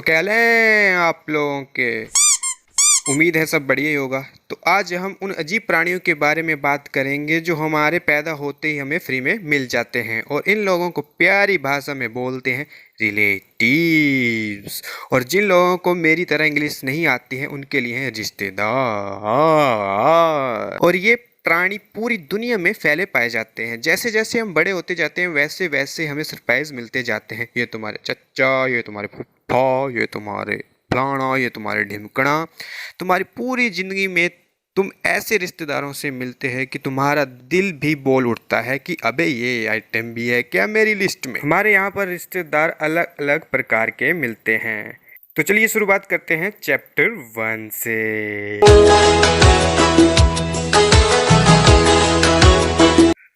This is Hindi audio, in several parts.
क्या लें आप लोगों के। उम्मीद है सब बढ़िया ही होगा। तो आज हम उन अजीब प्राणियों के बारे में बात करेंगे जो हमारे पैदा होते ही हमें फ्री में मिल जाते हैं और इन लोगों को प्यारी भाषा में बोलते हैं रिलेटिव्स। और जिन लोगों को मेरी तरह इंग्लिश नहीं आती है उनके लिए हैं रिश्तेदार। और ये प्राणी पूरी दुनिया में फैले पाए जाते हैं। जैसे जैसे हम बड़े होते जाते हैं वैसे वैसे हमें सरप्राइज मिलते जाते हैं। ये तुम्हारे चचा, ये तुम्हारे फूफा, ये तुम्हारे फलाना, ये तुम्हारे ढिमकना। तुम्हारी पूरी जिंदगी में तुम ऐसे रिश्तेदारों से मिलते हैं कि तुम्हारा दिल भी बोल उठता है कि अबे ये आइटम भी है क्या मेरी लिस्ट में। हमारे यहाँ पर रिश्तेदार अलग अलग प्रकार के मिलते हैं। तो चलिए शुरुआत करते हैं चैप्टर 1 से।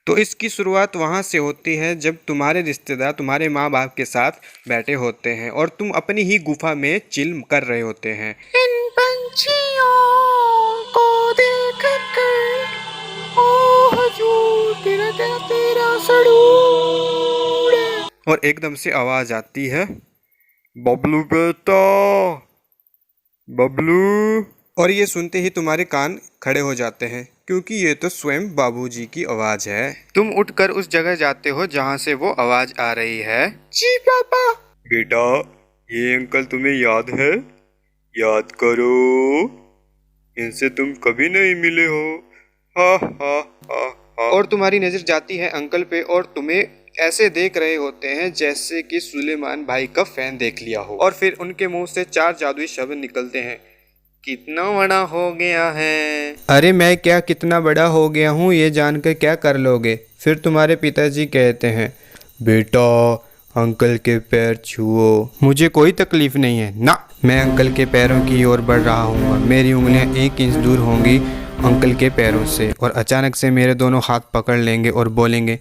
तो इसकी शुरुआत वहाँ से होती है जब तुम्हारे रिश्तेदार तुम्हारे माँ बाप के साथ बैठे होते हैं और तुम अपनी ही गुफा में चिल कर रहे होते हैं। इन पंछियों को देखकर ओ हुजूर तेरा तेरा तेरा सरूर। और एकदम से आवाज आती है, बबलू बेटा, बबलू। और ये सुनते ही तुम्हारे कान खड़े हो जाते हैं क्योंकि ये तो स्वयं बाबूजी की आवाज है। तुम उठकर उस जगह जाते हो जहाँ से वो आवाज आ रही है। जी पापा। बेटा ये अंकल तुम्हें याद है? याद करो, इनसे तुम कभी नहीं मिले हो। हा हा हा हा। और तुम्हारी नजर जाती है अंकल पे और तुम्हें ऐसे देख रहे होते हैं जैसे कि सुलेमान भाई का फैन देख लिया हो। और फिर उनके मुंह से 4 जादुई शब्द निकलते हैं, कितना बड़ा हो गया है। अरे मैं क्या कितना बड़ा हो गया हूँ ये जानकर क्या कर लोगे। फिर तुम्हारे पिताजी कहते हैं, बेटा अंकल के पैर छुओ। मुझे कोई तकलीफ नहीं है ना। मैं अंकल के पैरों की ओर बढ़ रहा हूँ। मेरी उंगलियाँ 1 इंच दूर होंगी अंकल के पैरों से और अचानक से मेरे दोनों हाथ पकड़ लेंगे और बोलेंगे,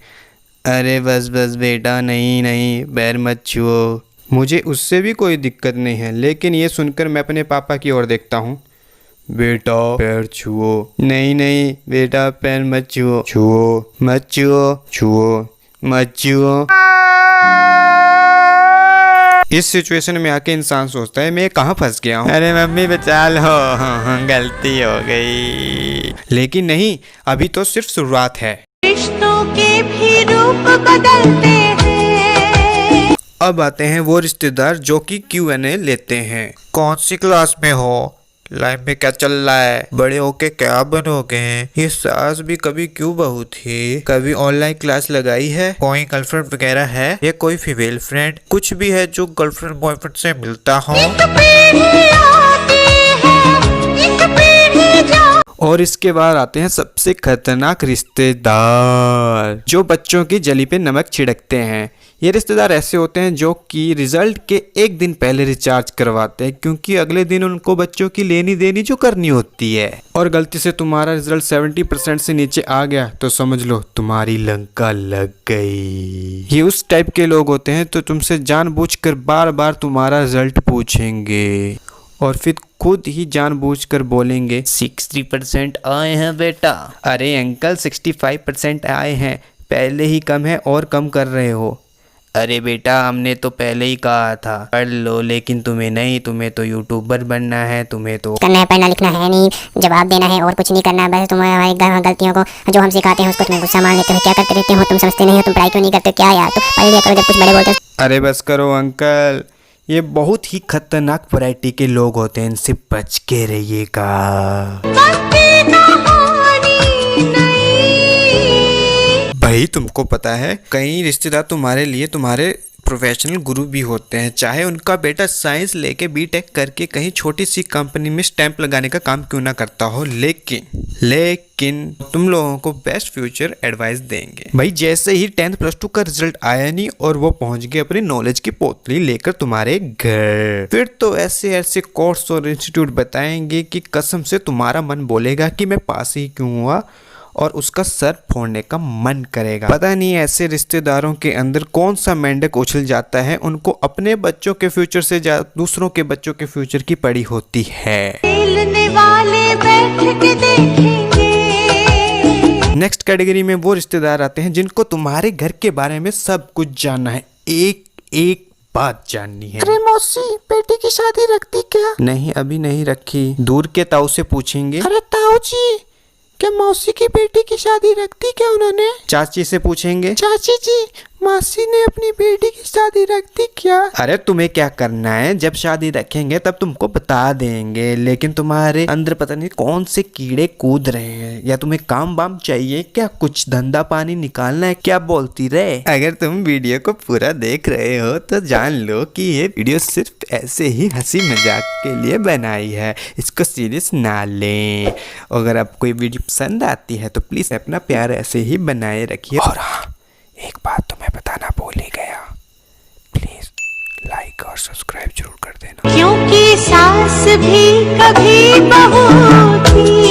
अरे बस बस बेटा, नहीं नहीं पैर मत छुओ। मुझे उससे भी कोई दिक्कत नहीं है, लेकिन ये सुनकर मैं अपने पापा की ओर देखता हूँ। बेटा पैर छुओ। नहीं नहीं बेटा पैर मत छुओ, छुओ मत छुओ, छुओ मत छुओ। इस सिचुएशन में आके इंसान सोचता है मैं कहाँ फंस गया हूँ। अरे मम्मी बचा लो, गलती हो गई। लेकिन नहीं, अभी तो सिर्फ शुरुआत है। रिश्तों के भी रूप बदलते हैं। अब आते हैं वो रिश्तेदार जो कि Q&A लेते हैं। कौन सी क्लास में हो? लाइफ में क्या चल रहा है? बड़े होके क्या बनोगे? ये सास भी कभी क्यों बहू थी? कभी ऑनलाइन क्लास लगाई है? कोई गर्लफ्रेंड वगैरह है या कोई फीमेल फ्रेंड? कुछ भी है जो गर्लफ्रेंड बॉयफ्रेंड से मिलता हो? और इसके बाद आते हैं सबसे खतरनाक रिश्तेदार जो बच्चों की जली पे नमक छिड़कते हैं। ये रिश्तेदार ऐसे होते हैं जो कि रिजल्ट के 1 दिन पहले रिचार्ज करवाते हैं क्योंकि अगले दिन उनको बच्चों की लेनी देनी जो करनी होती है। और गलती से तुम्हारा रिजल्ट 70% से नीचे आ गया तो समझ लो तुम्हारी लंका लग गई। ये उस टाइप के लोग होते हैं तो तुमसे जानबूझकर बार बार तुम्हारा रिजल्ट पूछेंगे और फिर खुद ही जानबूझकर बोलेंगे 60% आए हैं बेटा। अरे अंकल 65% आए हैं, पहले ही कम है और कम कर रहे हो। अरे बेटा हमने तो पहले ही कहा था पढ़ लो, लेकिन तुम्हें नहीं, तुम्हें तो यूट्यूबर बनना है, तुम्हें तो करना है, पढ़ना लिखना है नहीं, जवाब देना है और कुछ नहीं करना है। बस तुम्हें हमारी गलतियों को जो हम सिखाते हैं उसको तुम्हें गुस्सा मान लेते हो। क्या करते रहते हो तुम? समझते नहीं हो तुम? पढ़ाई क्यों नहीं करते? क्या यार तुम पढ़ लिया करो जब कुछ बड़े बोलते हो। अरे बस करो अंकल, ये बहुत ही खतरनाक वैरायटी के लोग होते हैं, इनसे बच के रहिएगा। भाई तुमको पता है कई रिश्तेदार तुम्हारे लिए तुम्हारे प्रोफेशनल गुरु भी होते हैं। चाहे उनका बेटा साइंस लेके बीटेक करके कहीं छोटी सी कंपनी में स्टैंप लगाने का काम क्यों ना करता हो, लेकिन तुम लोगों को बेस्ट फ्यूचर एडवाइस देंगे। भाई जैसे ही 10th +2 का रिजल्ट आया नहीं और वो पहुंच गए अपनी नॉलेज की पोतली लेकर तुम्हारे घर, फिर तो ऐसे ऐसे कोर्स और इंस्टीट्यूट बताएंगे कि कसम से तुम्हारा मन बोलेगा कि मैं पास ही क्यों हुआ और उसका सर फोड़ने का मन करेगा। पता नहीं ऐसे रिश्तेदारों के अंदर कौन सा मेंढक उछल जाता है, उनको अपने बच्चों के फ्यूचर से दूसरों के बच्चों के फ्यूचर की पड़ी होती है। वाले बैठ के देखेंगे। नेक्स्ट कैटेगरी में वो रिश्तेदार आते हैं जिनको तुम्हारे घर के बारे में सब कुछ जानना है, एक एक बात जाननी है। अरे मौसी, बेटी की शादी रखती क्या? नहीं, अभी नहीं रखी, दूर के ताऊ से पूछेंगे। अरे ताऊ जी, क्या मौसी की बेटी की शादी रखती क्या उन्होंने? चाची से पूछेंगे। चाची जी, मासी ने अपनी बेटी की शादी रखती क्या? अरे तुम्हें क्या करना है, जब शादी रखेंगे तब तुमको बता देंगे, लेकिन तुम्हारे अंदर पता नहीं कौन से कीड़े कूद रहे हैं। या तुम्हें काम वाम चाहिए क्या, कुछ धंधा पानी निकालना है क्या, बोलती रहे। अगर तुम वीडियो को पूरा देख रहे हो तो जान लो कि ये वीडियो सिर्फ ऐसे ही हंसी मजाक के लिए बनाई है, इसको सीरियस ना लें। अगर आपको ये वीडियो पसंद आती है तो प्लीज अपना प्यार ऐसे ही बनाए रखिए। और हाँ, एक बात तो मैं बताना भूल ही गया, प्लीज लाइक और सब्सक्राइब जरूर कर देना। क्योंकि सास भी कभी बहू थी।